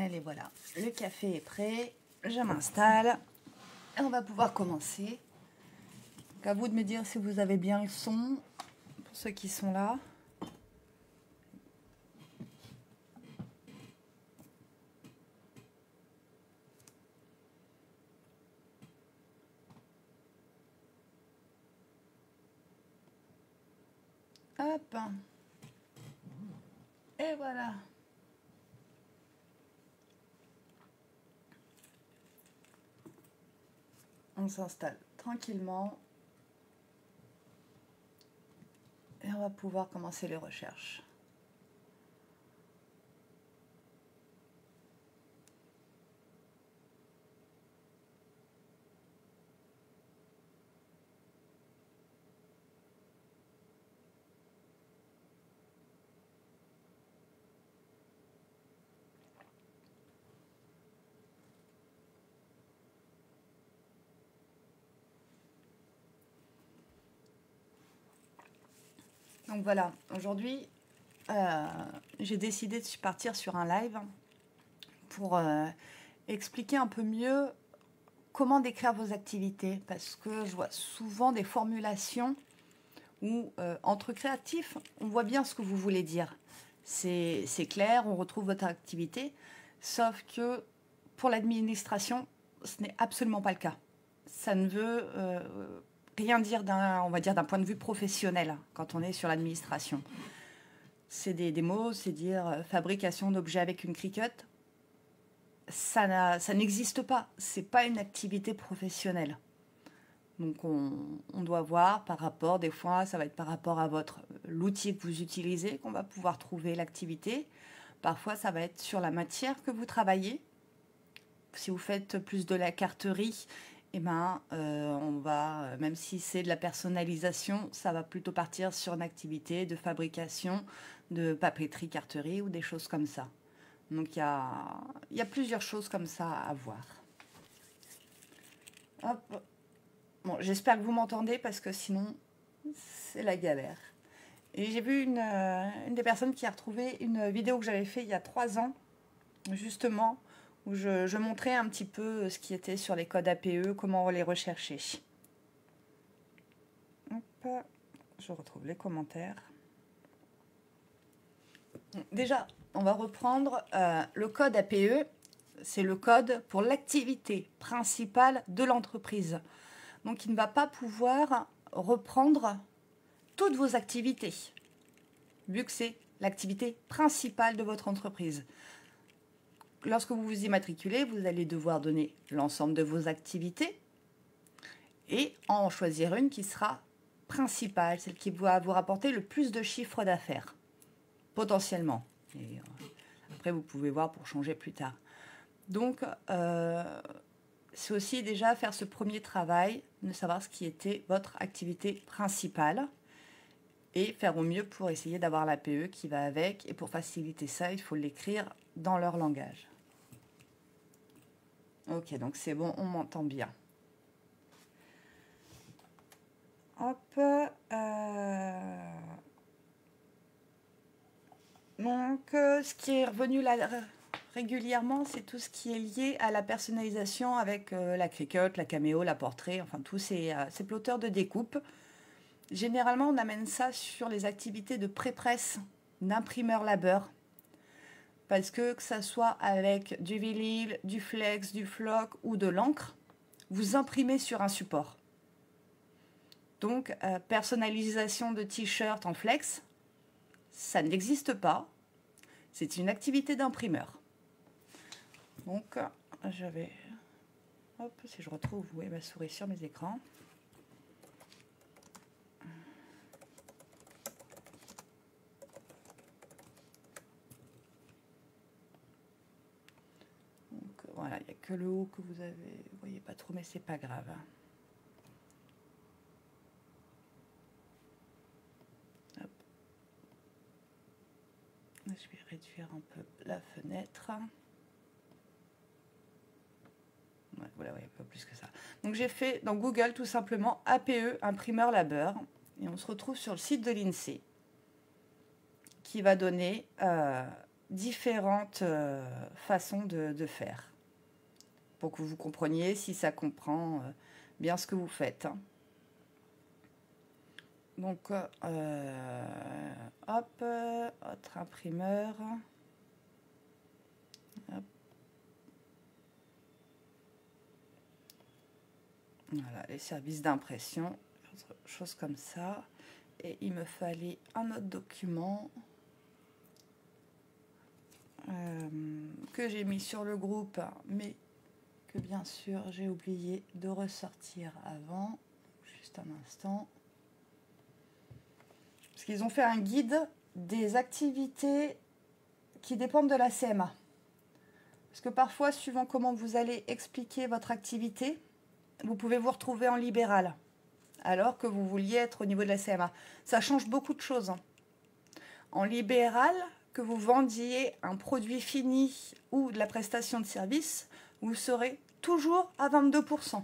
Allez, voilà, le café est prêt, je m'installe et on va pouvoir commencer. Donc à vous de me dire si vous avez bien le son, pour ceux qui sont là. Hop. Et voilà. On s'installe tranquillement. Et on va pouvoir commencer les recherches. Donc voilà, aujourd'hui, j'ai décidé de partir sur un live pour expliquer un peu mieux comment décrire vos activités. Parce que je vois souvent des formulations où, entre créatifs, on voit bien ce que vous voulez dire. C'est clair, on retrouve votre activité, sauf que pour l'administration, ce n'est absolument pas le cas. Ça ne veut rien dire on va dire d'un point de vue professionnel quand on est sur l'administration. C'est des mots, c'est dire fabrication d'objets avec une Cricut. Ça n'existe pas. C'est pas une activité professionnelle. Donc on doit voir par rapport, des fois ça va être par rapport à l'outil que vous utilisez qu'on va pouvoir trouver l'activité. Parfois ça va être sur la matière que vous travaillez. Si vous faites plus de la carterie, eh ben, on va, même si c'est de la personnalisation, ça va plutôt partir sur une activité de fabrication de papeterie, carterie ou des choses comme ça. Donc il y a plusieurs choses comme ça à voir. Hop. Bon, j'espère que vous m'entendez parce que sinon, c'est la galère. Et j'ai vu une des personnes qui a retrouvé une vidéo que j'avais fait il y a 3 ans, justement, où je montrais un petit peu ce qui était sur les codes APE, comment les rechercher. Hop, je retrouve les commentaires. Déjà, on va reprendre le code APE. C'est le code pour l'activité principale de l'entreprise. Donc, il ne va pas pouvoir reprendre toutes vos activités, vu que c'est l'activité principale de votre entreprise. Lorsque vous vous immatriculez, vous allez devoir donner l'ensemble de vos activités et en choisir une qui sera principale, celle qui va vous rapporter le plus de chiffre d'affaires, potentiellement. Et après, vous pouvez voir pour changer plus tard. Donc, c'est aussi déjà faire ce premier travail, de savoir ce qui était votre activité principale et faire au mieux pour essayer d'avoir l'APE qui va avec. Et pour faciliter ça, il faut l'écrire dans leur langage. Ok, donc c'est bon, on m'entend bien. Hop. Donc, ce qui est revenu là régulièrement, c'est tout ce qui est lié à la personnalisation avec la Cricut, la Cameo, la Portrait, enfin tous ces plotteurs de découpe. Généralement, on amène ça sur les activités de pré-presse, d'imprimeur labeur. Parce que ça soit avec du vinyle, du flex, du floc ou de l'encre, vous imprimez sur un support. Donc, personnalisation de t-shirt en flex, ça n'existe pas. C'est une activité d'imprimeur. Donc, je vais... Hop, si je retrouve ma souris sur mes écrans. Donc, voilà, il n'y a que le haut que vous voyez pas trop, mais c'est pas grave. Hop. Je vais réduire un peu la fenêtre. Voilà, ouais, pas plus que ça. Donc j'ai fait dans Google tout simplement APE, imprimeur labeur, et on se retrouve sur le site de l'INSEE qui va donner différentes façons de faire pour que vous compreniez si ça comprend bien ce que vous faites. Hein. Donc, hop, autre imprimeur. Hop. Voilà, les services d'impression, choses comme ça. Et il me fallait un autre document que j'ai mis sur le groupe, mais que bien sûr j'ai oublié de ressortir avant. Juste un instant. Parce qu'ils ont fait un guide des activités qui dépendent de la CMA. Parce que parfois, suivant comment vous allez expliquer votre activité, vous pouvez vous retrouver en libéral, alors que vous vouliez être au niveau de la CMA. Ça change beaucoup de choses. En libéral, que vous vendiez un produit fini ou de la prestation de service, vous serez toujours à 22%.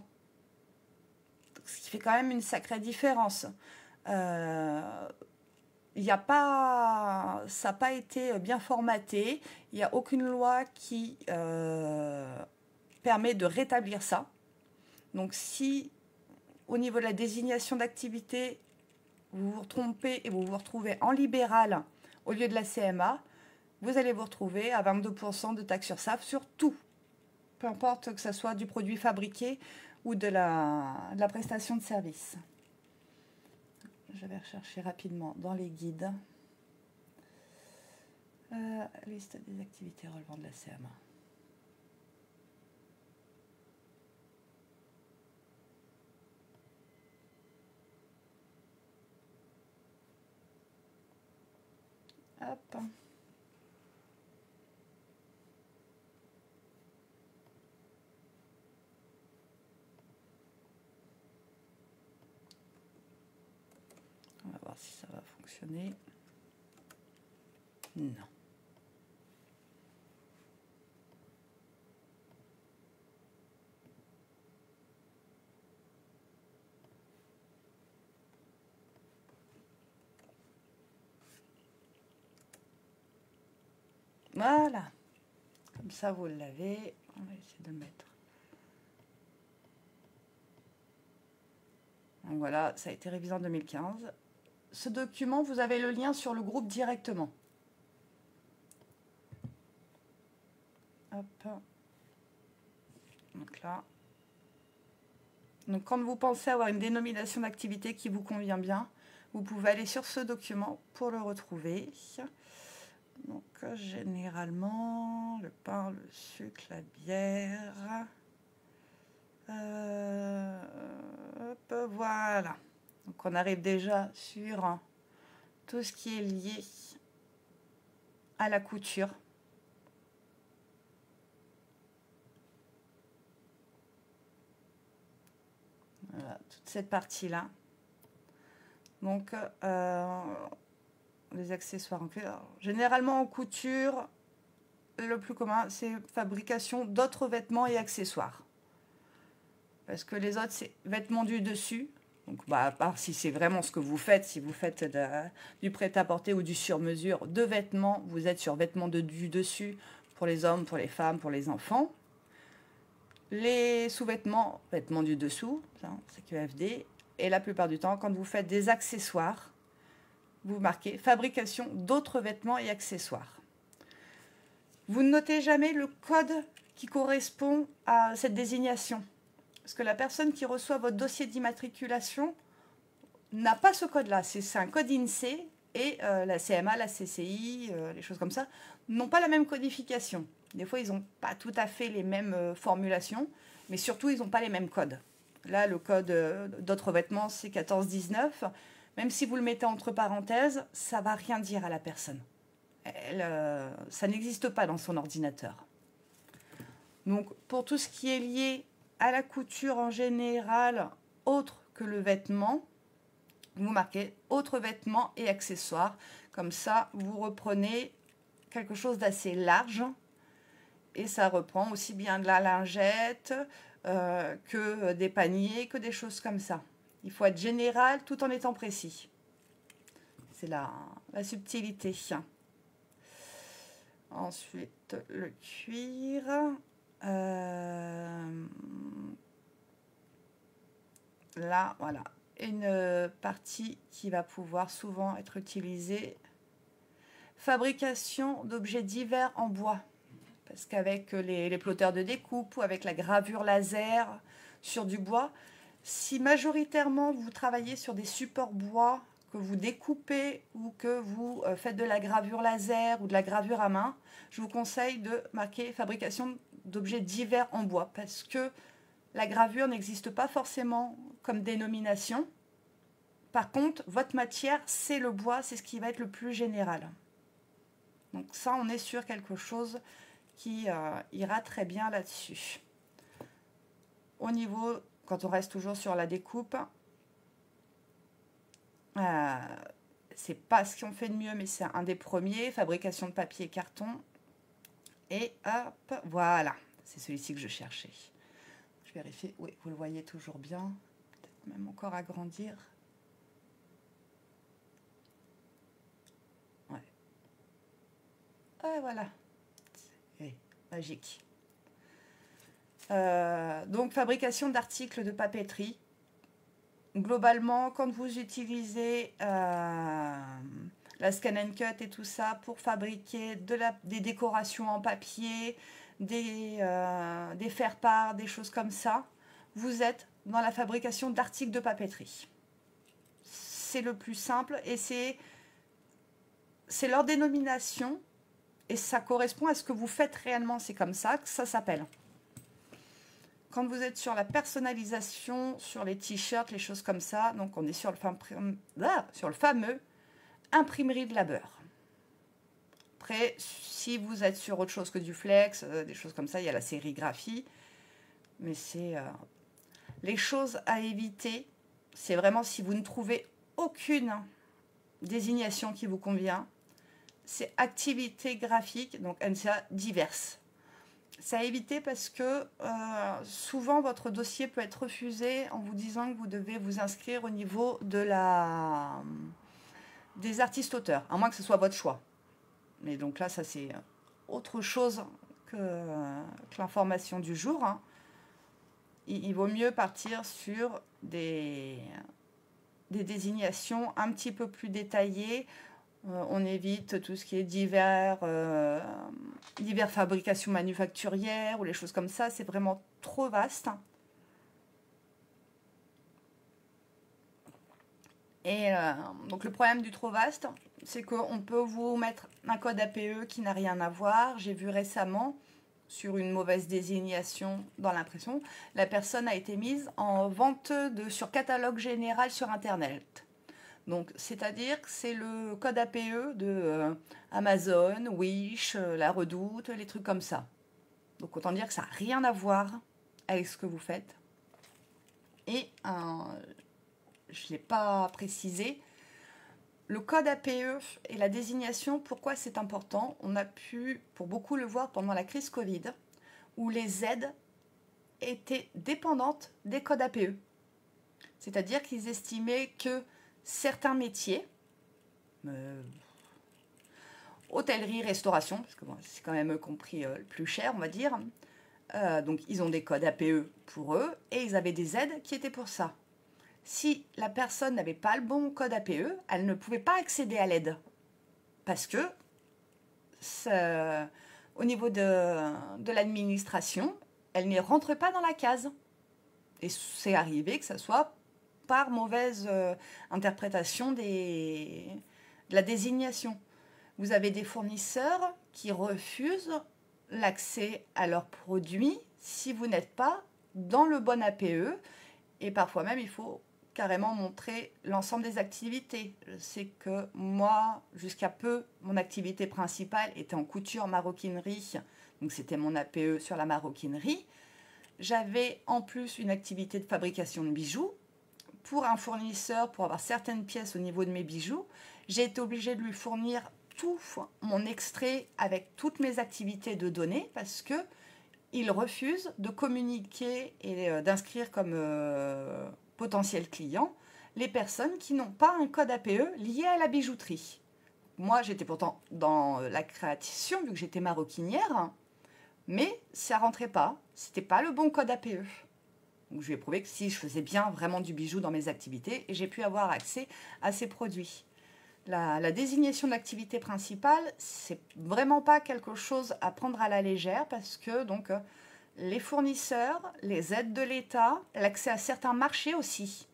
Ce qui fait quand même une sacrée différence. Ça n'a pas été bien formaté. Il n'y a aucune loi qui permet de rétablir ça. Donc si au niveau de la désignation d'activité, vous vous trompez et vous vous retrouvez en libéral au lieu de la CMA, vous allez vous retrouver à 22% de taxe URSSAF sur tout. Peu importe que ce soit du produit fabriqué ou de la prestation de service. Je vais rechercher rapidement dans les guides. Liste des activités relevant de la CMA. Hop. On va voir si ça va fonctionner. Non. Voilà. Comme ça, vous l'avez. On va essayer de le mettre. Donc voilà, ça a été révisé en 2015. Ce document, vous avez le lien sur le groupe directement. Hop. Donc là. Donc quand vous pensez avoir une dénomination d'activité qui vous convient bien, vous pouvez aller sur ce document pour le retrouver. Donc généralement, le pain, le sucre, la bière. Hop, voilà. Donc on arrive déjà sur tout ce qui est lié à la couture. Voilà, toute cette partie-là. Donc, les accessoires en cuir. Alors, généralement en couture, le plus commun, c'est fabrication d'autres vêtements et accessoires. Parce que les autres, c'est vêtements du dessus. Donc, à part si c'est vraiment ce que vous faites, si vous faites du prêt-à-porter ou du sur-mesure de vêtements, vous êtes sur vêtements du dessus pour les hommes, pour les femmes, pour les enfants. Les sous-vêtements, vêtements du dessous, c'est QFD. Et la plupart du temps, quand vous faites des accessoires, vous marquez fabrication d'autres vêtements et accessoires. Vous ne notez jamais le code qui correspond à cette désignation. Parce que la personne qui reçoit votre dossier d'immatriculation n'a pas ce code-là. C'est un code INSEE et la CMA, la CCI, les choses comme ça, n'ont pas la même codification. Des fois, ils n'ont pas tout à fait les mêmes formulations, mais surtout, ils n'ont pas les mêmes codes. Là, le code d'autres vêtements, c'est 1419. Même si vous le mettez entre parenthèses, ça ne va rien dire à la personne. Ça n'existe pas dans son ordinateur. Donc, pour tout ce qui est lié à la couture en général, autre que le vêtement, vous marquez autres vêtements et accessoires. Comme ça, vous reprenez quelque chose d'assez large. Et ça reprend aussi bien de la lingette que des paniers, que des choses comme ça. Il faut être général tout en étant précis. C'est la subtilité. Ensuite, le cuir. Là, voilà. Une partie qui va pouvoir souvent être utilisée. Fabrication d'objets divers en bois. Parce qu'avec les plotteurs de découpe ou avec la gravure laser sur du bois, si majoritairement vous travaillez sur des supports bois, que vous découpez ou que vous faites de la gravure laser ou de la gravure à main, je vous conseille de marquer fabrication d'objets divers en bois parce que la gravure n'existe pas forcément comme dénomination. Par contre, votre matière, c'est le bois, c'est ce qui va être le plus général. Donc ça, on est sur quelque chose qui ira très bien là-dessus. Au niveau, quand on reste toujours sur la découpe, c'est pas ce qu'on fait de mieux, mais c'est un des premiers, fabrication de papier et carton. Et hop, voilà, c'est celui-ci que je cherchais. Je vérifie, oui, vous le voyez toujours bien. Peut-être même encore agrandir. Ouais. Et voilà, c'est magique. Donc, fabrication d'articles de papeterie. Globalement, quand vous utilisez la scan and cut et tout ça pour fabriquer des décorations en papier, des faire-part, des choses comme ça, vous êtes dans la fabrication d'articles de papeterie. C'est le plus simple et c'est leur dénomination et ça correspond à ce que vous faites réellement. C'est comme ça que ça s'appelle. Quand vous êtes sur la personnalisation, sur les t-shirts, les choses comme ça, donc on est sur le fameux imprimerie de labeur. Après, si vous êtes sur autre chose que du flex, des choses comme ça, il y a la sérigraphie. Mais c'est les choses à éviter. C'est vraiment si vous ne trouvez aucune désignation qui vous convient, c'est activité graphique, donc NCA diverses. C'est à éviter parce que souvent votre dossier peut être refusé en vous disant que vous devez vous inscrire au niveau de des artistes-auteurs, à moins que ce soit votre choix. Mais donc là, ça c'est autre chose que l'information du jour. Hein. Il vaut mieux partir sur des désignations un petit peu plus détaillées. On évite tout ce qui est divers fabrications manufacturières ou les choses comme ça. C'est vraiment trop vaste. Et donc le problème du trop vaste, c'est qu'on peut vous mettre un code APE qui n'a rien à voir. J'ai vu récemment, sur une mauvaise désignation dans l'impression, la personne a été mise en vente sur catalogue général sur Internet. Donc, c'est-à-dire que c'est le code APE de Amazon, Wish, La Redoute, les trucs comme ça. Donc, autant dire que ça n'a rien à voir avec ce que vous faites. Et, je ne l'ai pas précisé, le code APE et la désignation, pourquoi c'est important? On a pu, pour beaucoup le voir pendant la crise Covid, où les aides étaient dépendantes des codes APE. C'est-à-dire qu'ils estimaient que certains métiers, hôtellerie, restauration, parce que bon, c'est quand même compris le plus cher, on va dire. Donc, ils ont des codes APE pour eux et ils avaient des aides qui étaient pour ça. Si la personne n'avait pas le bon code APE, elle ne pouvait pas accéder à l'aide. Parce que, au niveau de l'administration, elle ne rentre pas dans la case. Et c'est arrivé que ça soit par mauvaise interprétation de la désignation. Vous avez des fournisseurs qui refusent l'accès à leurs produits si vous n'êtes pas dans le bon APE. Et parfois même, il faut carrément montrer l'ensemble des activités. Je sais que moi, jusqu'à peu, mon activité principale était en couture maroquinerie. Donc c'était mon APE sur la maroquinerie. J'avais en plus une activité de fabrication de bijoux. Pour un fournisseur, pour avoir certaines pièces au niveau de mes bijoux, j'ai été obligée de lui fournir tout mon extrait avec toutes mes activités de données parce que il refuse de communiquer et d'inscrire comme potentiels clients les personnes qui n'ont pas un code APE lié à la bijouterie. moi, j'étais pourtant dans la création, vu que j'étais maroquinière, mais ça rentrait pas. C'était pas le bon code APE. Donc, je lui ai prouvé que si je faisais bien vraiment du bijou dans mes activités, et j'ai pu avoir accès à ces produits. La désignation de l'activité principale, c'est vraiment pas quelque chose à prendre à la légère parce que donc les fournisseurs, les aides de l'État, l'accès à certains marchés aussi.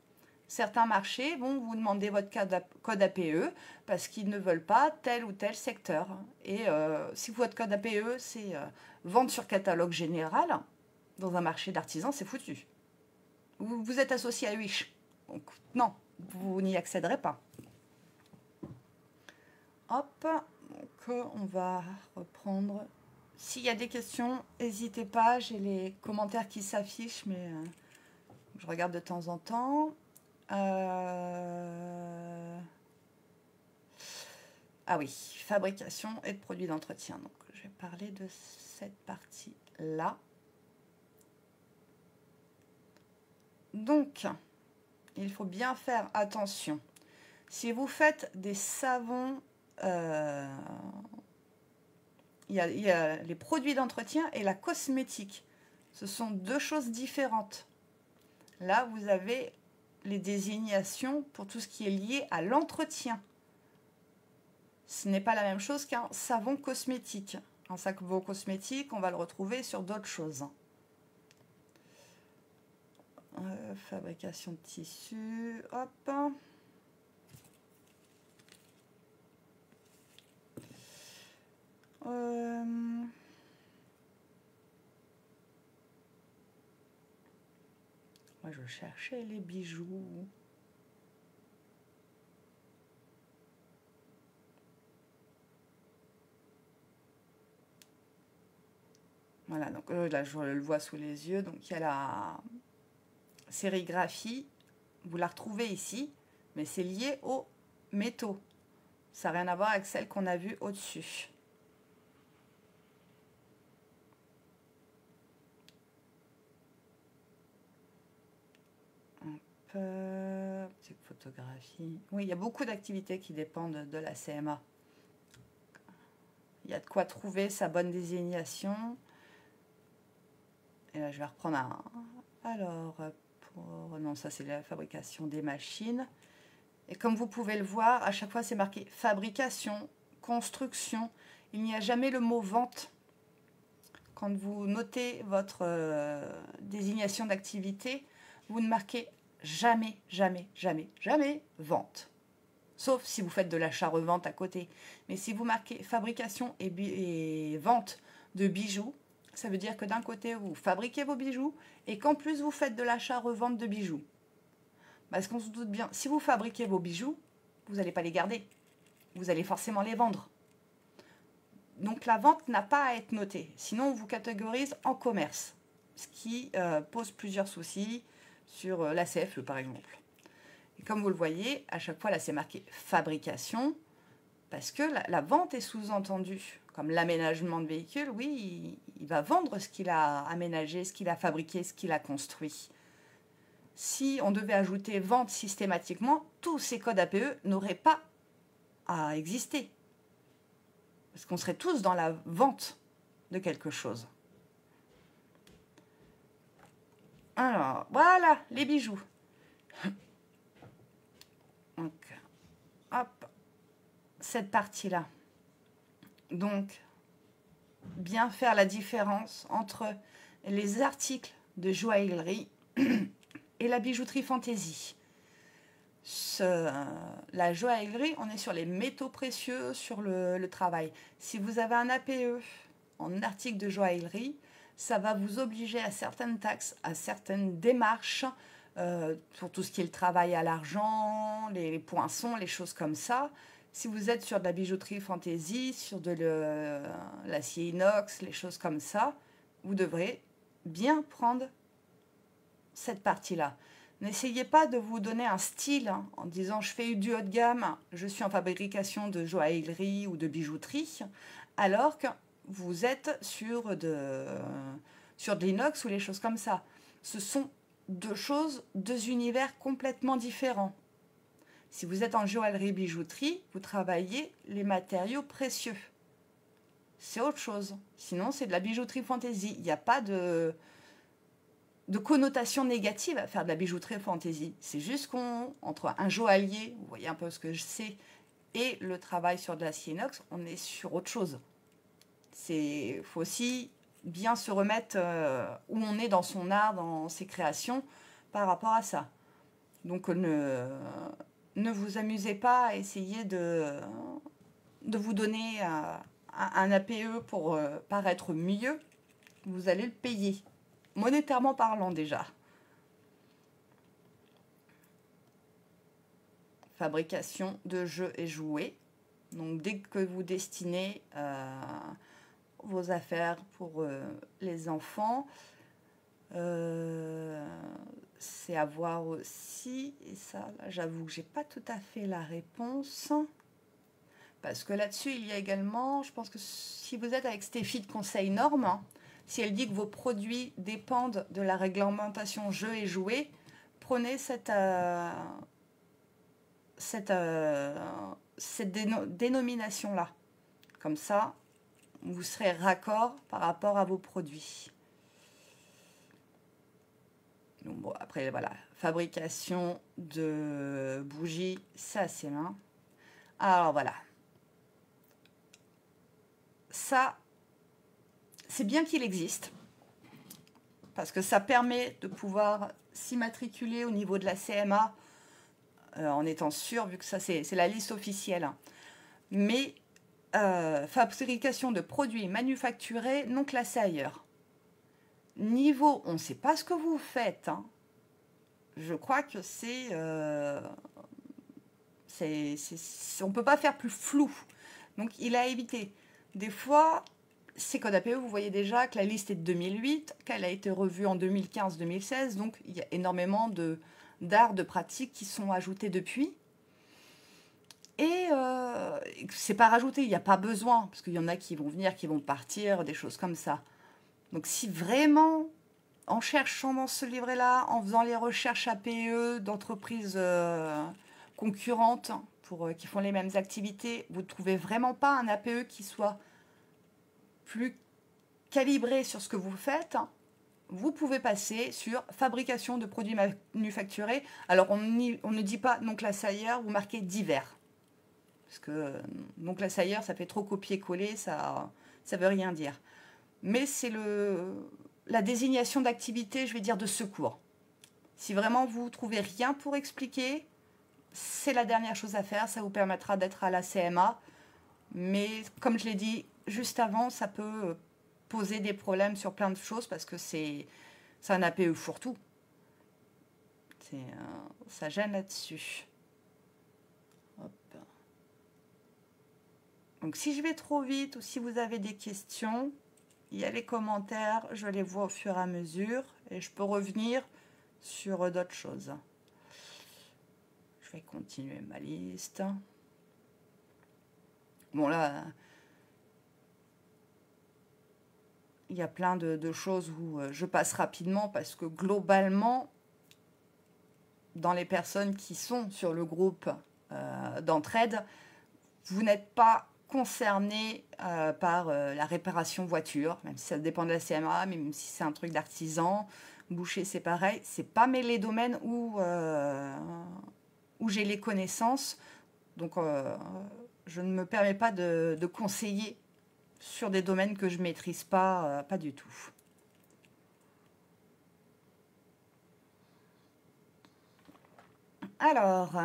Certains marchés vont vous demander votre code APE parce qu'ils ne veulent pas tel ou tel secteur. Et si votre code APE, c'est vente sur catalogue général, dans un marché d'artisans, c'est foutu. Vous êtes associé à Wish. Donc non, vous n'y accéderez pas. Hop, donc on va reprendre. S'il y a des questions, n'hésitez pas. J'ai les commentaires qui s'affichent, mais je regarde de temps en temps. Ah oui, fabrication et de produits d'entretien. Donc, je vais parler de cette partie-là. Donc, il faut bien faire attention. Si vous faites des savons, il y a les produits d'entretien et la cosmétique. Ce sont deux choses différentes. Là, vous avez les désignations pour tout ce qui est lié à l'entretien. Ce n'est pas la même chose qu'un savon cosmétique. Un savon cosmétique, on va le retrouver sur d'autres choses. Fabrication de tissus, hop. Moi, je cherchais les bijoux. Voilà, donc là, je le vois sous les yeux. Donc, il y a la sérigraphie. Vous la retrouvez ici, mais c'est lié aux métaux. Ça n'a rien à voir avec celle qu'on a vue au-dessus. Petite photographie. Oui, il y a beaucoup d'activités qui dépendent de la CMA. Il y a de quoi trouver sa bonne désignation. Et là, je vais reprendre un. Alors, non, ça c'est la fabrication des machines. Et comme vous pouvez le voir, à chaque fois c'est marqué fabrication, construction. Il n'y a jamais le mot vente. Quand vous notez votre désignation d'activité, vous ne marquez jamais, jamais, jamais, jamais vente. Sauf si vous faites de l'achat-revente à côté. Mais si vous marquez fabrication et vente de bijoux, ça veut dire que d'un côté, vous fabriquez vos bijoux et qu'en plus, vous faites de l'achat-revente de bijoux. Parce qu'on se doute bien, si vous fabriquez vos bijoux, vous n'allez pas les garder. Vous allez forcément les vendre. Donc la vente n'a pas à être notée. Sinon, on vous catégorise en commerce. Ce qui pose plusieurs soucis sur la CFE, par exemple. Et comme vous le voyez, à chaque fois, là, c'est marqué fabrication. Parce que la vente est sous-entendue. Comme l'aménagement de véhicules, oui, il va vendre ce qu'il a aménagé, ce qu'il a fabriqué, ce qu'il a construit. Si on devait ajouter vente systématiquement, tous ces codes APE n'auraient pas à exister. Parce qu'on serait tous dans la vente de quelque chose. Alors, voilà, les bijoux. Donc, hop, cette partie-là. Donc, bien faire la différence entre les articles de joaillerie et la bijouterie fantaisie. La joaillerie, on est sur les métaux précieux, sur le travail. Si vous avez un APE en article de joaillerie, ça va vous obliger à certaines taxes, à certaines démarches, pour tout ce qui est le travail à l'argent, les poinçons, les choses comme ça. Si vous êtes sur de la bijouterie fantaisie, sur de l'acier inox, les choses comme ça, vous devrez bien prendre cette partie-là. N'essayez pas de vous donner un style en disant je fais du haut de gamme, je suis en fabrication de joaillerie ou de bijouterie, alors que vous êtes sur de l'inox ou les choses comme ça. Ce sont deux choses, deux univers complètement différents. Si vous êtes en joaillerie bijouterie, vous travaillez les matériaux précieux. C'est autre chose. Sinon, c'est de la bijouterie fantaisie. Il n'y a pas de connotation négative à faire de la bijouterie fantaisie. C'est juste entre un joaillier, vous voyez un peu ce que je sais, et le travail sur de l'acier inox, on est sur autre chose. Il faut aussi bien se remettre où on est dans son art, dans ses créations, par rapport à ça. Donc ne vous amusez pas à essayer de vous donner un APE pour paraître mieux. Vous allez le payer, monétairement parlant déjà. Fabrication de jeux et jouets. Donc dès que vous destinez vos affaires pour les enfants, c'est à voir aussi, et ça, j'avoue que j'ai pas tout à fait la réponse, parce que là-dessus, il y a également, je pense que si vous êtes avec Stéphie de Conseil Normes, hein, si elle dit que vos produits dépendent de la réglementation jeux et jouets, prenez cette dénomination-là. Comme ça, vous serez raccord par rapport à vos produits. Donc bon, après, voilà, fabrication de bougies, ça c'est là. Alors voilà. Ça, c'est bien qu'il existe, parce que ça permet de pouvoir s'immatriculer au niveau de la CMA, en étant sûr, vu que ça c'est la liste officielle. Mais fabrication de produits manufacturés non classés ailleurs. Niveau, on ne sait pas ce que vous faites. Hein. Je crois que on ne peut pas faire plus flou. Donc, il a évité. Des fois, ces codes APE, vous voyez déjà que la liste est de 2008, qu'elle a été revue en 2015-2016. Donc, il y a énormément d'arts, de pratiques qui sont ajoutés depuis. Et c'est pas rajouté, il n'y a pas besoin, parce qu'il y en a qui vont venir, qui vont partir, des choses comme ça. Donc si vraiment, en cherchant dans ce livret-là, en faisant les recherches APE d'entreprises concurrentes qui font les mêmes activités, vous ne trouvez vraiment pas un APE qui soit plus calibré sur ce que vous faites, vous pouvez passer sur fabrication de produits manufacturés. Alors on ne dit pas non classé ailleurs, vous marquez divers. Parce que non classé ailleurs, ça fait trop copier-coller, ça ne veut rien dire. Mais c'est la désignation d'activité, je vais dire, de secours. Si vraiment vous ne trouvez rien pour expliquer, c'est la dernière chose à faire. Ça vous permettra d'être à la CMA. Mais comme je l'ai dit juste avant, ça peut poser des problèmes sur plein de choses parce que c'est un APE fourre-tout. Ça gêne là-dessus. Hop. Donc si je vais trop vite ou si vous avez des questions, il y a les commentaires, je les vois au fur et à mesure et je peux revenir sur d'autres choses. Je vais continuer ma liste. Bon là, il y a plein de choses où je passe rapidement parce que globalement, dans les personnes qui sont sur le groupe d'entraide, vous n'êtes pas concerné par la réparation voiture, même si ça dépend de la CMA, même si c'est un truc d'artisan. Boucher, c'est pareil. C'est pas les domaines où j'ai les connaissances. Donc, je ne me permets pas de conseiller sur des domaines que je ne maîtrise pas, pas du tout. Alors,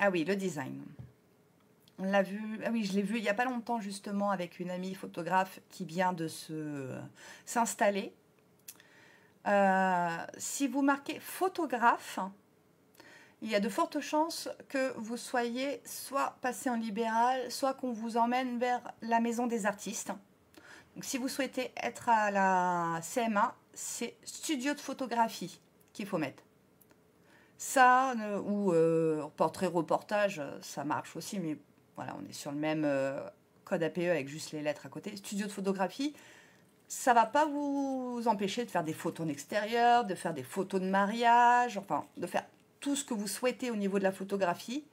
ah oui, le design. On l'a vu, ah oui, je l'ai vu il n'y a pas longtemps justement avec une amie photographe qui vient de s'installer. Si vous marquez photographe, il y a de fortes chances que vous soyez soit passé en libéral, soit qu'on vous emmène vers la maison des artistes. Donc si vous souhaitez être à la CMA, c'est studio de photographie qu'il faut mettre. Ça, ou portrait-reportage, ça marche aussi, mais voilà, on est sur le même code APE avec juste les lettres à côté. Studio de photographie, ça va pas vous empêcher de faire des photos en extérieur, de faire des photos de mariage, enfin, de faire tout ce que vous souhaitez au niveau de la photographie,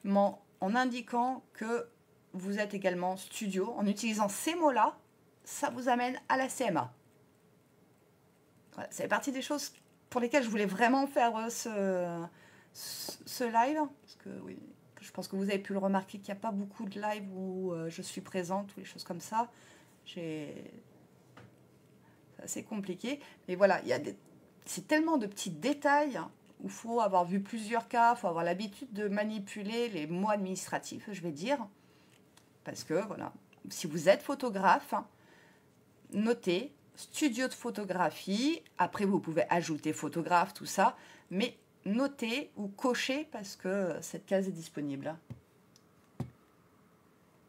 mais en indiquant que vous êtes également studio. En utilisant ces mots-là, ça vous amène à la CMA. Voilà, ça fait partie des choses pour lesquelles je voulais vraiment faire ce live. Parce que oui, je pense que vous avez pu le remarquer qu'il n'y a pas beaucoup de lives où je suis présente ou les choses comme ça. C'est assez compliqué. Mais voilà, c'est tellement de petits détails où il faut avoir vu plusieurs cas, il faut avoir l'habitude de manipuler les mots administratifs, je vais dire. Parce que, voilà, si vous êtes photographe, notez studio de photographie. Après, vous pouvez ajouter photographe, tout ça. Mais notez ou cochez parce que cette case est disponible.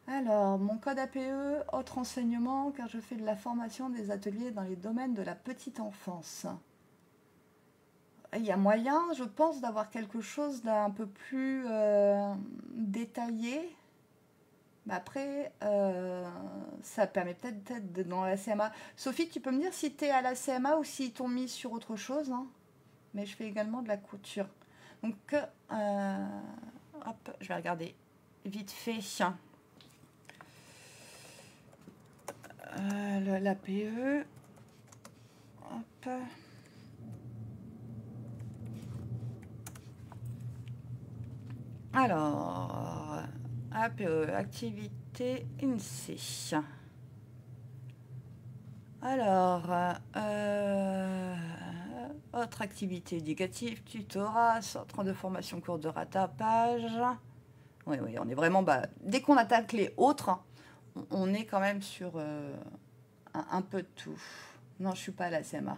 Alors, mon code APE, autre enseignement, car je fais de la formation des ateliers dans les domaines de la petite enfance. Il y a moyen, je pense, d'avoir quelque chose d'un peu plus détaillé. Mais après, ça permet peut-être d'être dans la CMA. Sophie, tu peux me dire si tu es à la CMA ou s'ils t'ont mis sur autre chose, hein. Mais je fais également de la couture. Donc, hop, je vais regarder vite fait. L'APE. Hop. Alors, APE, activité INSEE. Alors, autre activité éducative, tutorat, centre de formation, cours de rattrapage. Oui, on est vraiment... dès qu'on attaque les autres, on est quand même sur un peu de tout. Non, je ne suis pas à la CMA.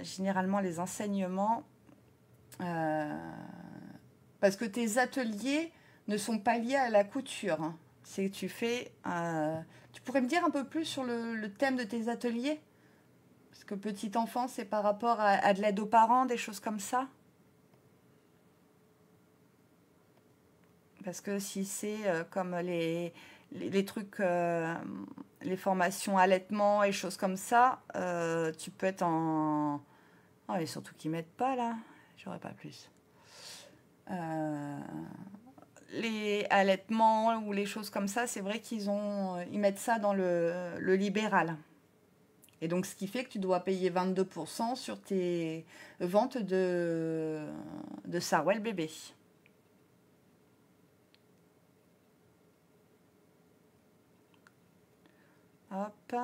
Généralement, les enseignements... parce que tes ateliers ne sont pas liés à la couture. Hein. C'est que tu fais... tu pourrais me dire un peu plus sur le thème de tes ateliers? Parce que petite enfance, c'est par rapport à de l'aide aux parents, des choses comme ça? Parce que si c'est comme les trucs, les formations allaitement et choses comme ça, tu peux être en... Oh, et surtout qu'ils ne mettent pas là, j'aurais pas plus. Les allaitements ou les choses comme ça, c'est vrai qu'ils mettent ça dans le libéral. Et donc, ce qui fait que tu dois payer 22% sur tes ventes de Sarwell bébé. Hop.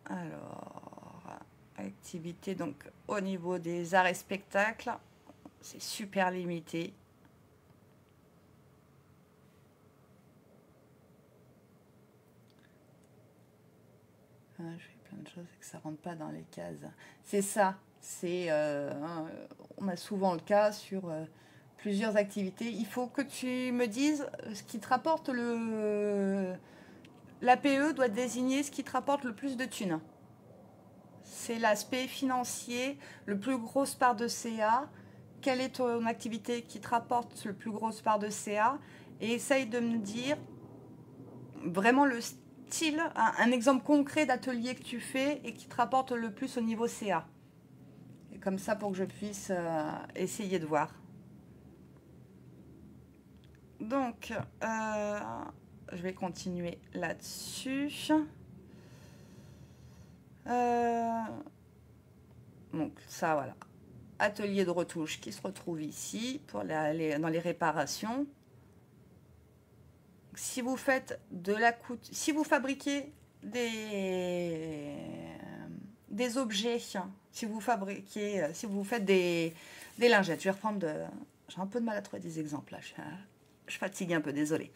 Alors, activité, donc au niveau des arts et spectacles, c'est super limité. Je fais plein de choses et que ça rentre pas dans les cases. C'est ça. On a souvent le cas sur plusieurs activités. Il faut que tu me dises ce qui te rapporte l'APE doit désigner ce qui te rapporte le plus de thunes. C'est l'aspect financier, le plus grosse part de CA. Quelle est ton activité qui te rapporte le plus grosse part de CA? Et essaye de me dire vraiment le style, un exemple concret d'atelier que tu fais et qui te rapporte le plus au niveau CA. Et comme ça pour que je puisse essayer de voir. Donc, je vais continuer là-dessus. Donc ça, voilà. Atelier de retouche qui se retrouve ici pour dans les réparations. Si vous faites de la couture, si vous fabriquez des objets, si vous faites des lingettes, je vais reprendre j'ai un peu de mal à trouver des exemples là, je fatigue un peu, désolée.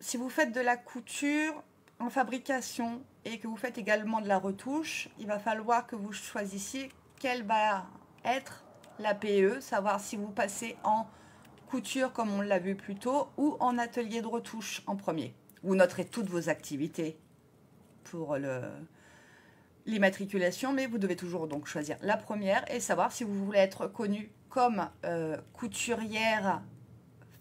Si vous faites de la couture en fabrication et que vous faites également de la retouche, il va falloir que vous choisissiez quelle va être la PE, savoir si vous passez en couture comme on l'a vu plus tôt ou en atelier de retouche en premier. Vous noterez toutes vos activités pour l'immatriculation, mais vous devez toujours donc choisir la première et savoir si vous voulez être connu comme couturière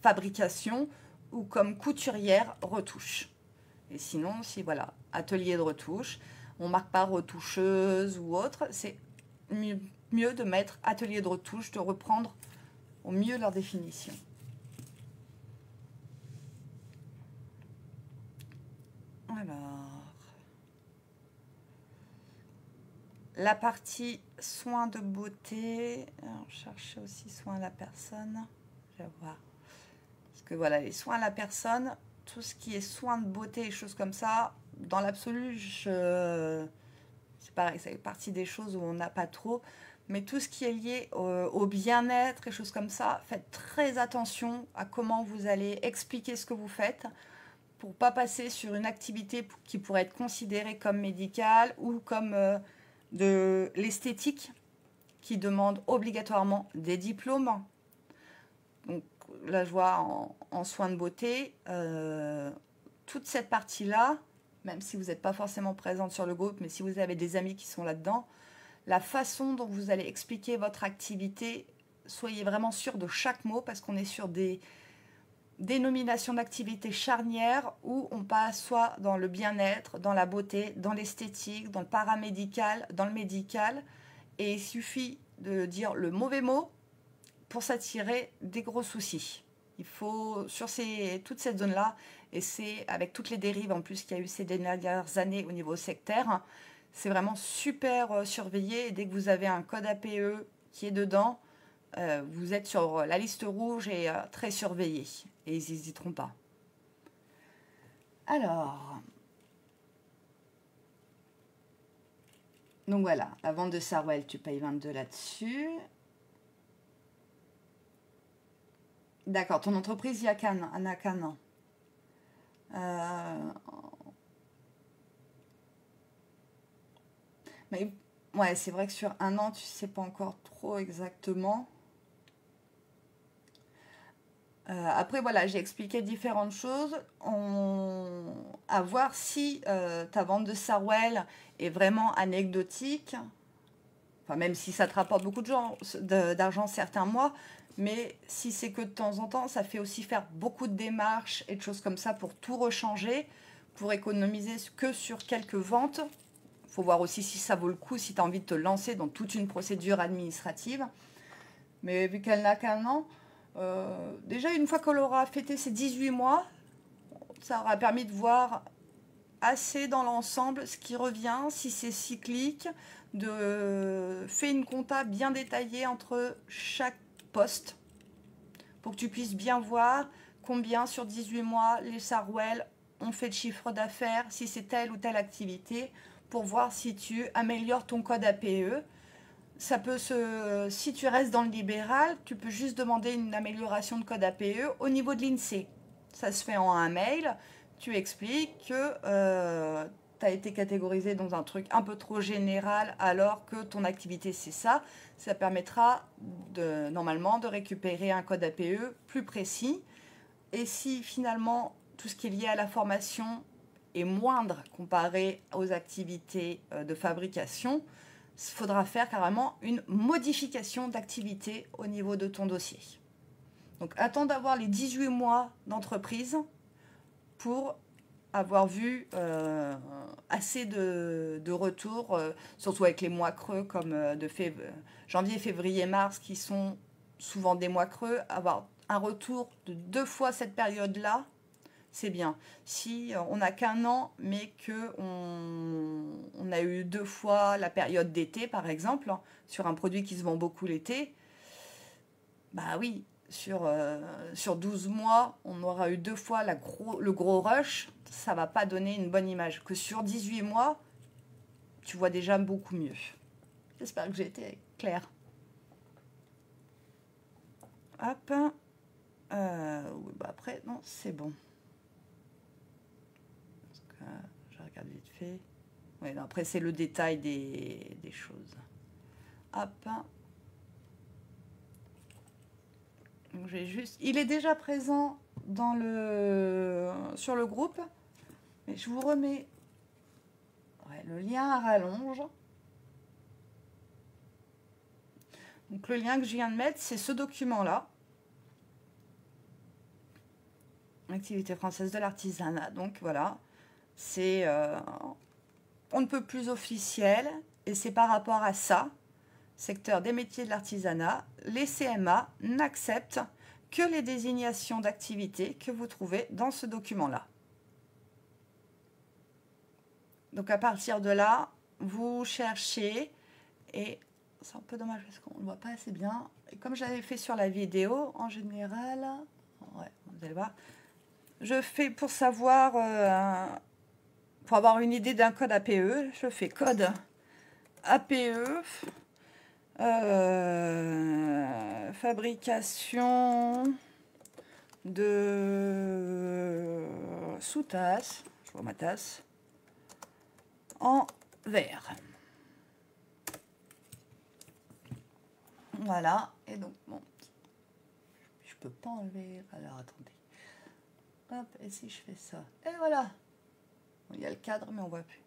fabrication ou comme couturière retouche. Et sinon, si voilà, atelier de retouche, on ne marque pas retoucheuse ou autre, c'est mieux de mettre atelier de retouche, de reprendre au mieux leur définition. Alors, la partie soins de beauté, alors, chercher aussi soins à la personne, je vais voir. Parce que voilà, les soins à la personne, tout ce qui est soins de beauté et choses comme ça, dans l'absolu, c'est pareil, ça fait partie des choses où on n'a pas trop. Mais tout ce qui est lié au bien-être et choses comme ça, faites très attention à comment vous allez expliquer ce que vous faites pour ne pas passer sur une activité qui pourrait être considérée comme médicale ou comme de l'esthétique qui demande obligatoirement des diplômes. Donc là, je vois en soins de beauté, toute cette partie-là, même si vous n'êtes pas forcément présente sur le groupe, mais si vous avez des amis qui sont là-dedans, la façon dont vous allez expliquer votre activité, soyez vraiment sûr de chaque mot parce qu'on est sur des dénominations d'activité charnières où on passe soit dans le bien-être, dans la beauté, dans l'esthétique, dans le paramédical, dans le médical. Et il suffit de dire le mauvais mot pour s'attirer des gros soucis. Il faut, sur toute cette zone-là, et c'est avec toutes les dérives en plus qu'il y a eu ces dernières années au niveau sectaire, c'est vraiment super surveillé. Et dès que vous avez un code APE qui est dedans, vous êtes sur la liste rouge et très surveillé. Et ils n'hésiteront pas. Alors, donc voilà, la vente de Sarwell, tu payes 22 là-dessus. D'accord, ton entreprise, il y a qu'un an. Mais ouais, c'est vrai que sur un an, tu sais pas encore trop exactement. Après, voilà, j'ai expliqué différentes choses. À voir si ta vente de Sarwell est vraiment anecdotique. Enfin, même si ça te rapporte beaucoup d'argent certains mois. Mais si c'est que de temps en temps, ça fait aussi faire beaucoup de démarches et de choses comme ça pour tout rechanger, pour économiser que sur quelques ventes. Il faut voir aussi si ça vaut le coup, si tu as envie de te lancer dans toute une procédure administrative. Mais vu qu'elle n'a qu'un an, déjà une fois qu'elle aura fêté ses 18 mois, ça aura permis de voir assez dans l'ensemble ce qui revient, si c'est cyclique, de faire une compta bien détaillée entre chaque poste pour que tu puisses bien voir combien sur 18 mois les Sarwell ont fait de chiffre d'affaires, si c'est telle ou telle activité, pour voir si tu améliores ton code APE. Ça peut si tu restes dans le libéral, tu peux juste demander une amélioration de code APE au niveau de l'INSEE. Ça se fait en un mail. Tu expliques que tu as été catégorisé dans un truc un peu trop général alors que ton activité c'est ça. Ça permettra normalement de récupérer un code APE plus précis. Et si finalement tout ce qui est lié à la formation est moindre comparé aux activités de fabrication, il faudra faire carrément une modification d'activité au niveau de ton dossier. Donc attends d'avoir les 18 mois d'entreprise pour avoir vu assez de retours, surtout avec les mois creux comme de janvier, février, mars, qui sont souvent des mois creux. Avoir un retour de 2 fois cette période-là, c'est bien. Si on n'a qu'un an, mais qu'on a eu 2 fois la période d'été, par exemple, sur un produit qui se vend beaucoup l'été, bah oui, sur 12 mois, on aura eu 2 fois le gros rush, ça va pas donner une bonne image. Que sur 18 mois, tu vois déjà beaucoup mieux. J'espère que j'ai été claire. Hop. Oui, bah après, non, c'est bon. Je regarde vite fait. Ouais, non, après, c'est le détail des choses. Hop. Donc, il est déjà présent sur le groupe. Mais je vous remets le lien à rallonge. Donc le lien que je viens de mettre, c'est ce document-là. Activité française de l'artisanat. Donc voilà, c'est on ne peut plus officiel et c'est par rapport à ça, secteur des métiers de l'artisanat, les CMA n'acceptent que les désignations d'activité que vous trouvez dans ce document-là. Donc à partir de là, vous cherchez et c'est un peu dommage parce qu'on ne voit pas assez bien. Et comme j'avais fait sur la vidéo, en général, ouais, vous allez voir, je fais pour savoir, pour avoir une idée d'un code APE, je fais code APE, fabrication de sous-tasse, je vois ma tasse, en verre. Voilà, et donc, bon, je peux pas enlever, alors attendez. Hop, et si je fais ça, et voilà. Il y a le cadre, mais on voit plus.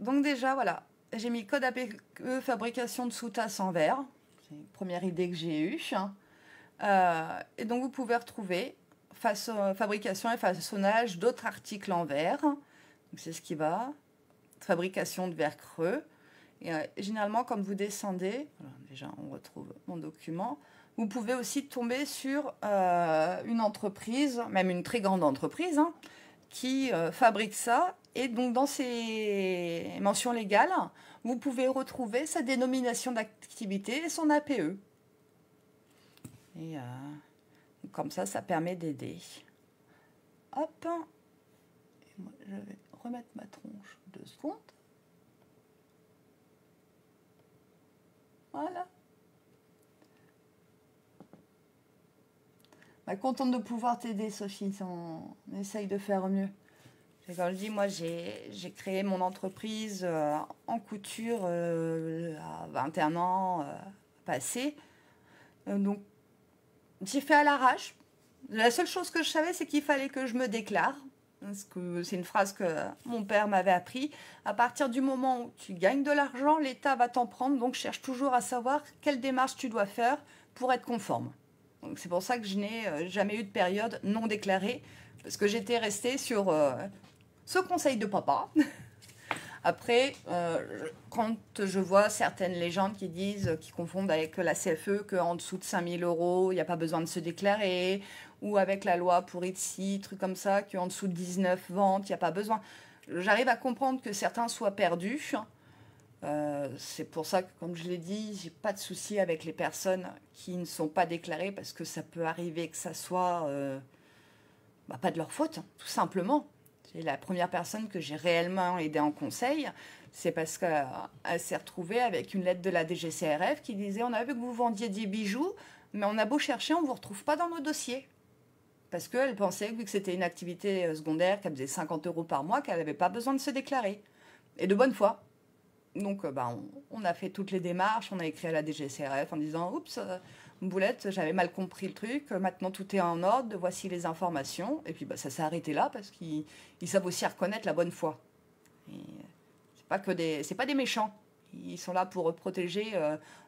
Donc déjà, voilà, j'ai mis code APE fabrication de sous-tasse en verre. C'est une première idée que j'ai eue. Et donc vous pouvez retrouver fabrication et façonnage d'autres articles en verre. C'est ce qui va. Fabrication de verre creux. Et généralement, quand vous descendez, voilà, déjà on retrouve mon document, vous pouvez aussi tomber sur une entreprise, même une très grande entreprise, hein, qui fabrique ça. Et donc dans ces mentions légales, vous pouvez retrouver sa dénomination d'activité et son APE. Et comme ça permet d'aider. Hop. Et moi, je vais remettre ma tronche 2 secondes. Voilà. Bah, contente de pouvoir t'aider, Sophie. On essaye de faire mieux. Et comme je dis, moi, j'ai créé mon entreprise en couture à 21 ans passés. Donc, j'ai fait à l'arrache. La seule chose que je savais, c'est qu'il fallait que je me déclare. Parce que c'est une phrase que mon père m'avait appris. À partir du moment où tu gagnes de l'argent, l'État va t'en prendre. Donc, cherche toujours à savoir quelle démarche tu dois faire pour être conforme. Donc, c'est pour ça que je n'ai jamais eu de période non déclarée. Parce que j'étais restée sur ce conseil de papa. Après, quand je vois certaines légendes qui disent, qui confondent avec la CFE, qu'en dessous de 5 000 €, il n'y a pas besoin de se déclarer, ou avec la loi pour Etsy, trucs comme ça, qu'en dessous de 19 ventes, il n'y a pas besoin. J'arrive à comprendre que certains soient perdus. C'est pour ça que, comme je l'ai dit, j'ai pas de souci avec les personnes qui ne sont pas déclarées, parce que ça peut arriver que ça soit pas de leur faute, tout simplement. C'est la première personne que j'ai réellement aidée en conseil, c'est parce qu'elle s'est retrouvée avec une lettre de la DGCRF qui disait: on a vu que vous vendiez des bijoux, mais on a beau chercher, on ne vous retrouve pas dans nos dossiers. Parce qu'elle pensait, vu que c'était une activité secondaire, qu'elle faisait 50 € par mois, qu'elle n'avait pas besoin de se déclarer. Et de bonne foi. Donc, on a fait toutes les démarches, on a écrit à la DGCRF en disant: oups, Boulette, j'avais mal compris le truc, maintenant tout est en ordre, voici les informations. Et puis ça s'est arrêté là parce qu'ils savent aussi reconnaître la bonne foi. C'est pas des méchants. Ils sont là pour protéger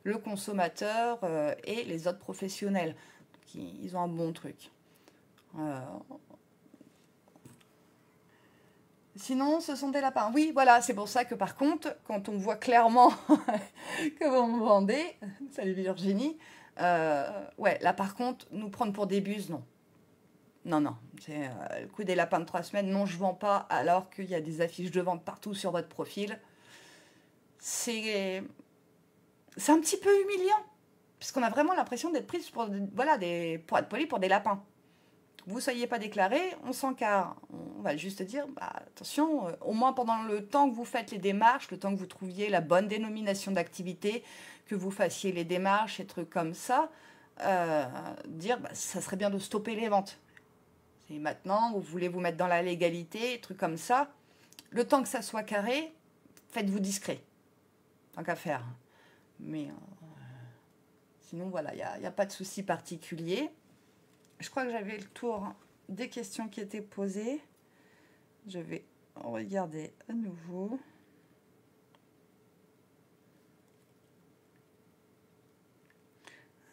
le consommateur et les autres professionnels. Donc, ils ont un bon truc. Sinon, ce sont des lapins. Oui, voilà, c'est pour ça que par contre, quand on voit clairement que vous me vendez, salut Virginie, ouais, là par contre, nous prendre pour des buses, non. Non, non. C'est le coup des lapins de 3 semaines, non, je ne vends pas, alors qu'il y a des affiches de vente partout sur votre profil. C'est un petit peu humiliant, puisqu'on a vraiment l'impression d'être prise pour, voilà, pour être poli pour des lapins. Vous ne soyez pas déclaré, on s'encarre. On va juste dire, attention, au moins pendant le temps que vous faites les démarches, le temps que vous trouviez la bonne dénomination d'activité, que vous fassiez les démarches et trucs comme ça, dire, ça serait bien de stopper les ventes. Et maintenant, vous voulez vous mettre dans la légalité, trucs comme ça. Le temps que ça soit carré, faites-vous discret. Tant qu'à faire. Mais sinon, voilà, il n'y a pas de souci particulier. Je crois que j'avais le tour des questions qui étaient posées. Je vais regarder à nouveau.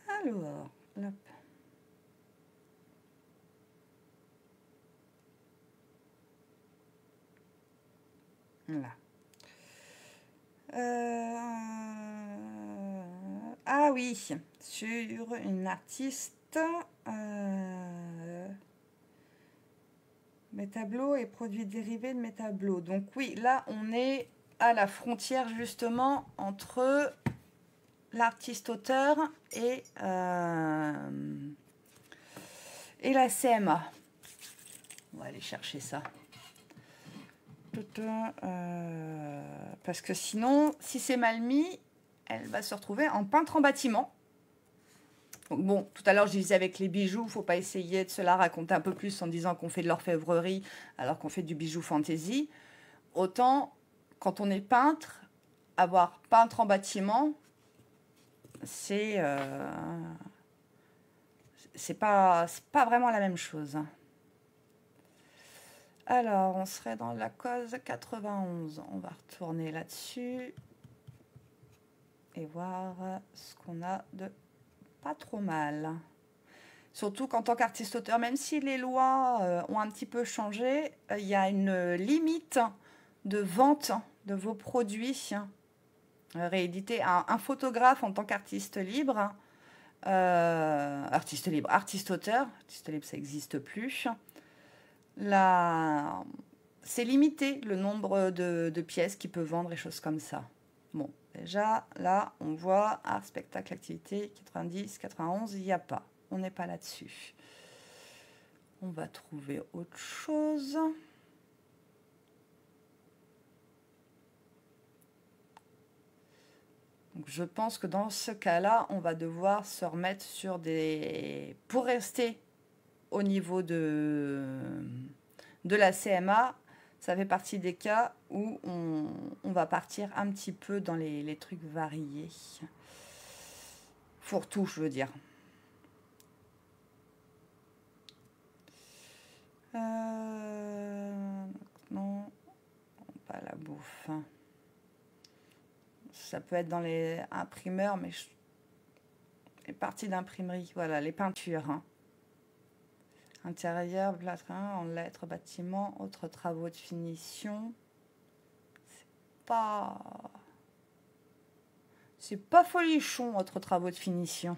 Alors, hop. Là. Ah oui, sur une artiste, mes tableaux et produits dérivés de mes tableaux. Donc oui, là on est à la frontière justement entre l'artiste-auteur et la CMA. On va aller chercher ça. Parce que sinon, si c'est mal mis, elle va se retrouver en peintre en bâtiment. Donc bon, tout à l'heure, je disais avec les bijoux, il ne faut pas essayer de se la raconter un peu plus en disant qu'on fait de l'orfèvrerie alors qu'on fait du bijou fantasy. Autant, quand on est peintre, avoir peintre en bâtiment, c'est pas vraiment la même chose. Alors, on serait dans la cause 91. On va retourner là-dessus et voir ce qu'on a de pas trop mal. Surtout qu'en tant qu'artiste-auteur, même si les lois ont un petit peu changé, il y a une limite de vente de vos produits réédités. Un photographe en tant qu'artiste libre, artiste-auteur, artiste libre, ça n'existe plus. C'est limité le nombre de pièces qu'il peut vendre et choses comme ça. Bon, déjà, là, on voit art, spectacle, activité, 90, 91, il n'y a pas. On n'est pas là-dessus. On va trouver autre chose. Donc, je pense que dans ce cas-là, on va devoir se remettre sur des... Pour rester au niveau de la CMA, ça fait partie des cas où on va partir un petit peu dans les trucs variés. Fourre-tout, je veux dire. Non, pas la bouffe. Ça peut être dans les imprimeurs, mais les parties d'imprimerie, voilà, les peintures. Hein. Intérieur, plâtrin, en lettres, bâtiment, autres travaux de finition. C'est pas folichon, autres travaux de finition.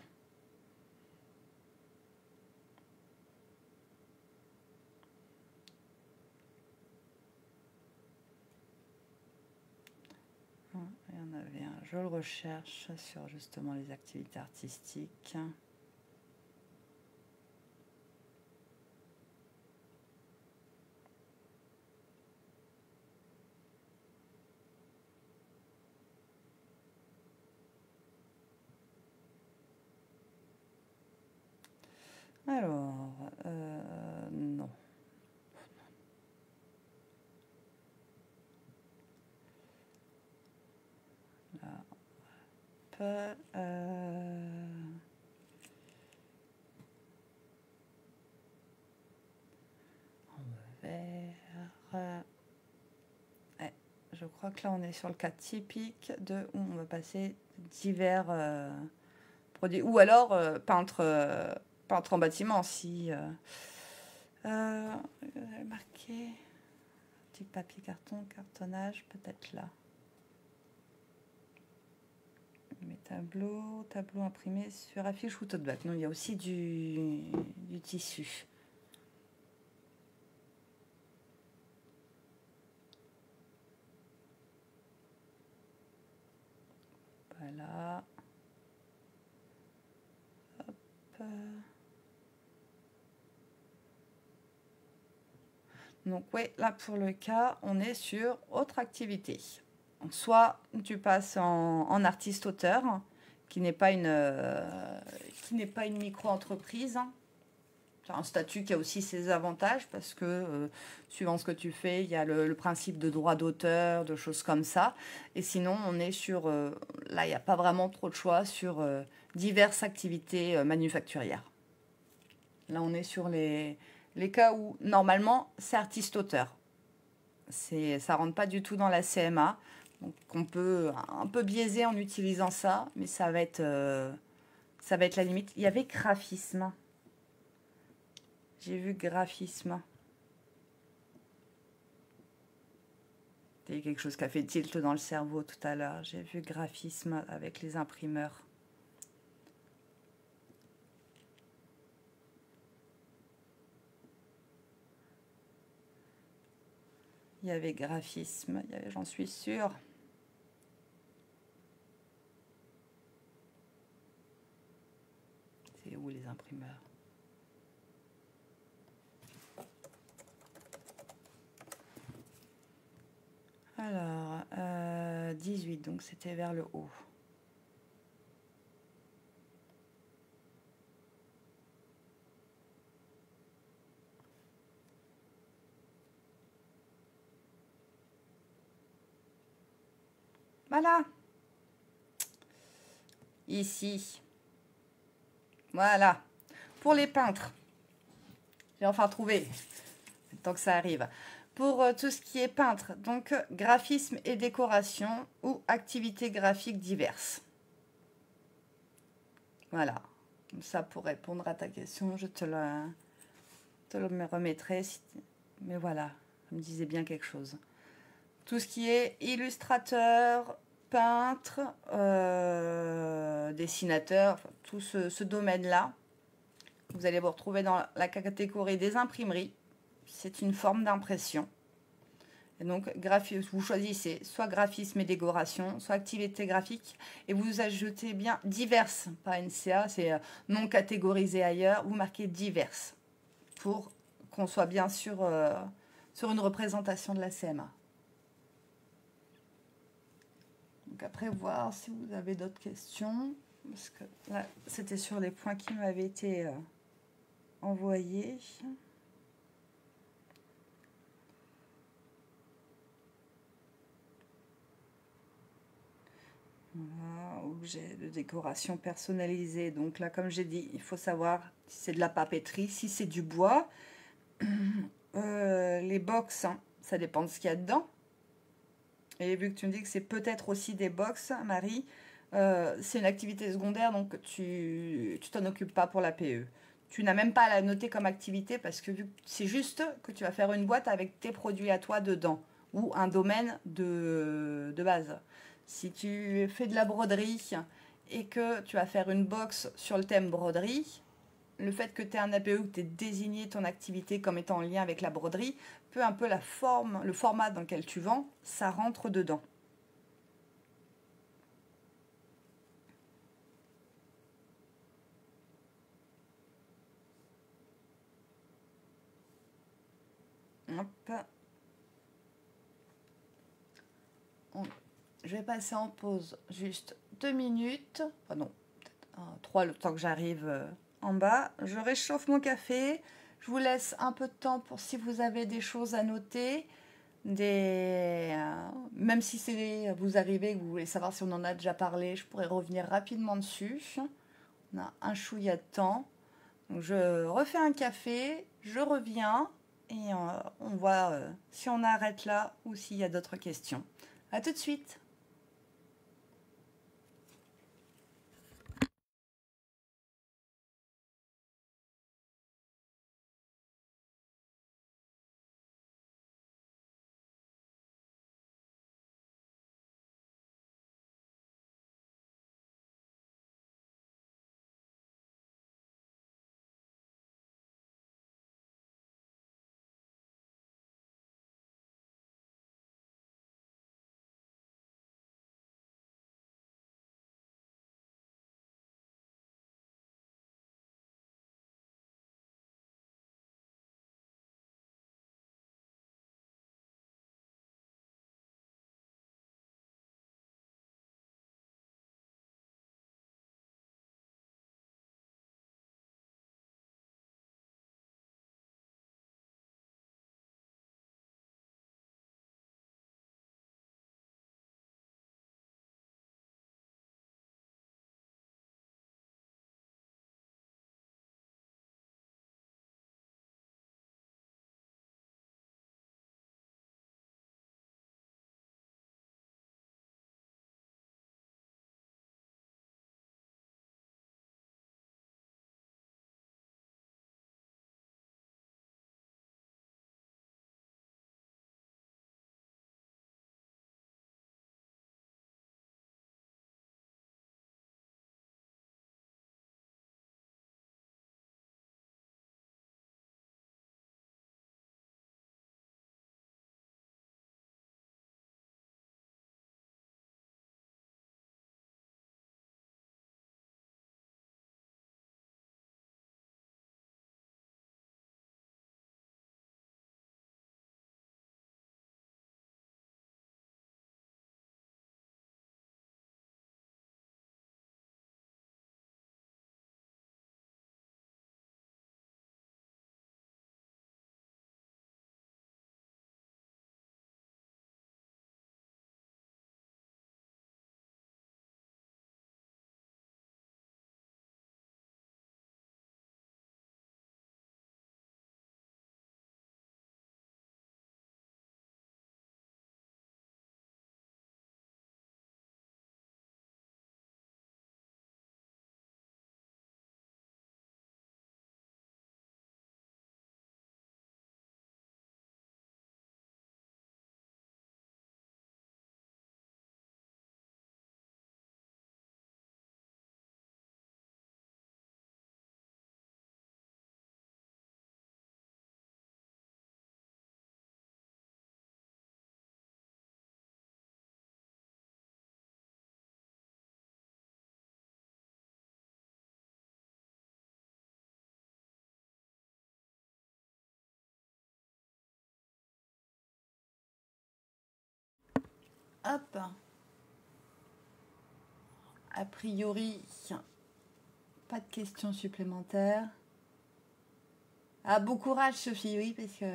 Il y en avait un, je le recherche sur justement les activités artistiques. Alors, non. Là, je crois que là, on est sur le cas typique de où on va passer divers produits. Ou alors, peintre en bâtiment, si... marqué... Petit papier, carton, cartonnage, peut-être là. Mes tableaux imprimés sur affiche ou tote bag. Non, il y a aussi du tissu. Voilà. Hop. Donc oui, là pour le cas, on est sur autre activité. Soit tu passes en artiste-auteur, qui n'est pas une micro-entreprise. C'est un statut qui a aussi ses avantages parce que suivant ce que tu fais, il y a le principe de droit d'auteur, de choses comme ça. Et sinon, on est sur... là, il n'y a pas vraiment trop de choix sur diverses activités manufacturières. Là, on est sur les cas où, normalement, c'est artiste-auteur. Ça ne rentre pas du tout dans la CMA. Donc, on peut un peu biaiser en utilisant ça, mais ça va être la limite. Il y avait graphisme. J'ai vu graphisme. Il y a quelque chose qui a fait tilt dans le cerveau tout à l'heure. J'ai vu graphisme avec les imprimeurs. Il y avait graphisme, j'en suis sûre. C'est où les imprimeurs? Alors, 18, donc c'était vers le haut. Voilà. Ici. Voilà. Pour les peintres. J'ai enfin trouvé. Tant que ça arrive. Pour tout ce qui est peintre, donc graphisme et décoration ou activités graphiques diverses. Voilà. Comme ça, pour répondre à ta question, je te le remettrai. Mais voilà, ça me disait bien quelque chose. Tout ce qui est illustrateur, peintre, dessinateur, enfin, tout ce domaine-là, vous allez vous retrouver dans la catégorie des imprimeries. C'est une forme d'impression. Et donc, vous choisissez soit graphisme et décoration, soit activité graphique, et vous ajoutez bien diverses, pas NCA, c'est non catégorisé ailleurs, vous marquez diverses, pour qu'on soit bien sûr sur une représentation de la CMA. Donc après, voir si vous avez d'autres questions, parce que là, c'était sur les points qui m'avaient été envoyés. Voilà, objet de décoration personnalisé. Donc là, comme j'ai dit, il faut savoir si c'est de la papeterie, si c'est du bois. Les box, hein, ça dépend de ce qu'il y a dedans. Et vu que tu me dis que c'est peut-être aussi des box, Marie, c'est une activité secondaire, donc tu t'en occupes pas pour la PE. Tu n'as même pas à la noter comme activité parce que c'est juste que tu vas faire une boîte avec tes produits à toi dedans ou un domaine de base. Si tu fais de la broderie et que tu vas faire une box sur le thème broderie, le fait que tu aies un APE ou que tu aies désigné ton activité comme étant en lien avec la broderie, peu un peu la forme, le format dans lequel tu vends, ça rentre dedans. Hop. Je vais passer en pause juste 2 minutes. Enfin non, peut-être 3 le temps que j'arrive en bas. Je réchauffe mon café. Je vous laisse un peu de temps pour si vous avez des choses à noter. Même si vous arrivez et que vous voulez savoir si on en a déjà parlé, je pourrais revenir rapidement dessus. On a un chouïa de temps. Donc je refais un café, je reviens et on voit si on arrête là ou s'il y a d'autres questions. À tout de suite. Hop. A priori, pas de questions supplémentaires. Ah, bon courage, Sophie, oui, parce que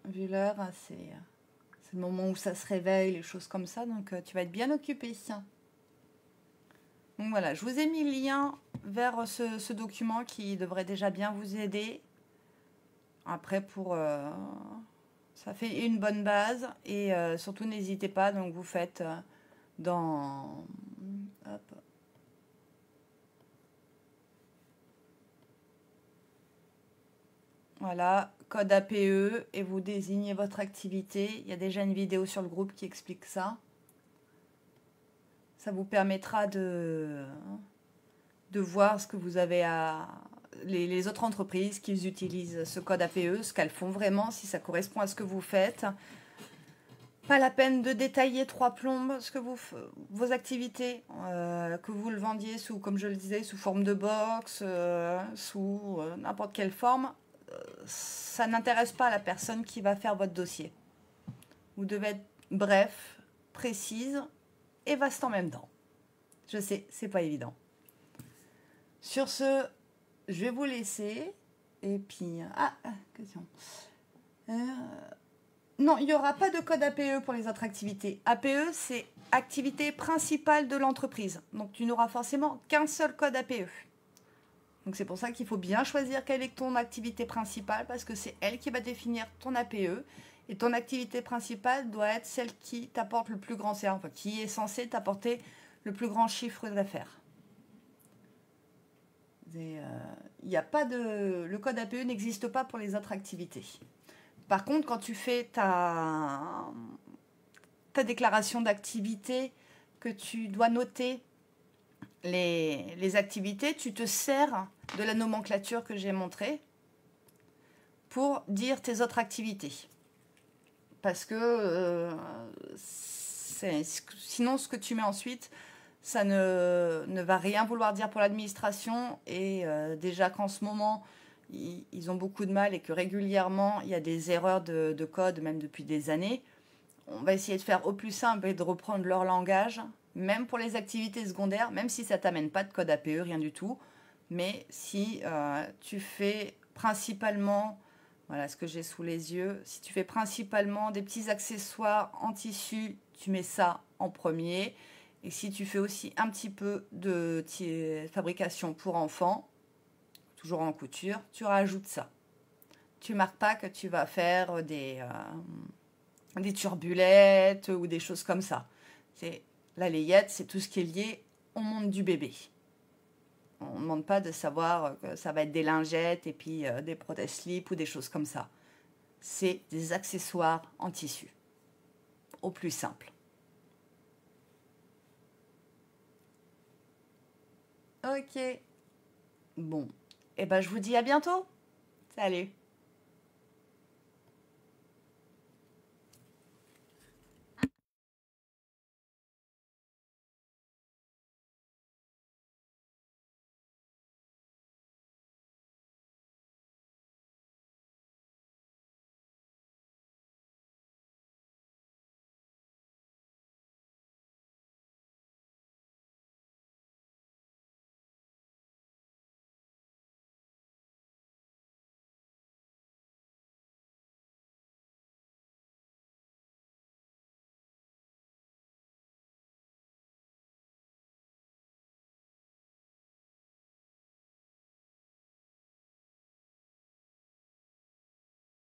vu l'heure, c'est le moment où ça se réveille, les choses comme ça, donc tu vas être bien occupée. Donc voilà, je vous ai mis le lien vers ce document qui devrait déjà bien vous aider. Après, ça fait une bonne base et surtout n'hésitez pas, donc vous faites dans... Hop. Voilà, code APE et vous désignez votre activité. Il y a déjà une vidéo sur le groupe qui explique ça. Ça vous permettra de voir ce que vous avez à... Les autres entreprises qui utilisent ce code APE, ce qu'elles font vraiment, si ça correspond à ce que vous faites. Pas la peine de détailler trois plombes vos activités, que vous le vendiez sous, comme je le disais, sous forme de box, sous n'importe quelle forme. Ça n'intéresse pas la personne qui va faire votre dossier. Vous devez être bref, précise et vaste en même temps. Je sais, c'est pas évident. Sur ce, je vais vous laisser. Et puis... Ah, question. Non, il n'y aura pas de code APE pour les autres activités. APE, c'est activité principale de l'entreprise. Donc, tu n'auras forcément qu'un seul code APE. Donc, c'est pour ça qu'il faut bien choisir quelle est ton activité principale parce que c'est elle qui va définir ton APE. Et ton activité principale doit être celle qui t'apporte le plus grand enfin, qui est censée t'apporter le plus grand chiffre d'affaires. Il n'y a pas de... Le code APE n'existe pas pour les autres activités. Par contre, quand tu fais ta déclaration d'activité, que tu dois noter les activités, tu te sers de la nomenclature que j'ai montrée pour dire tes autres activités. Parce que sinon, ce que tu mets ensuite, ça ne va rien vouloir dire pour l'administration. Et déjà qu'en ce moment, ils ont beaucoup de mal et que régulièrement, il y a des erreurs de code, même depuis des années. On va essayer de faire au plus simple et de reprendre leur langage, même pour les activités secondaires, même si ça ne t'amène pas de code APE, rien du tout. Mais si tu fais principalement, voilà ce que j'ai sous les yeux, si tu fais principalement des petits accessoires en tissu, tu mets ça en premier. Et si tu fais aussi un petit peu de fabrication pour enfants, toujours en couture, tu rajoutes ça. Tu marques pas que tu vas faire des turbulettes ou des choses comme ça. La layette, c'est tout ce qui est lié au monde du bébé. On ne demande pas de savoir que ça va être des lingettes et puis des prothèses slip ou des choses comme ça. C'est des accessoires en tissu, au plus simple. Ok. Bon. Eh ben, je vous dis à bientôt. Salut.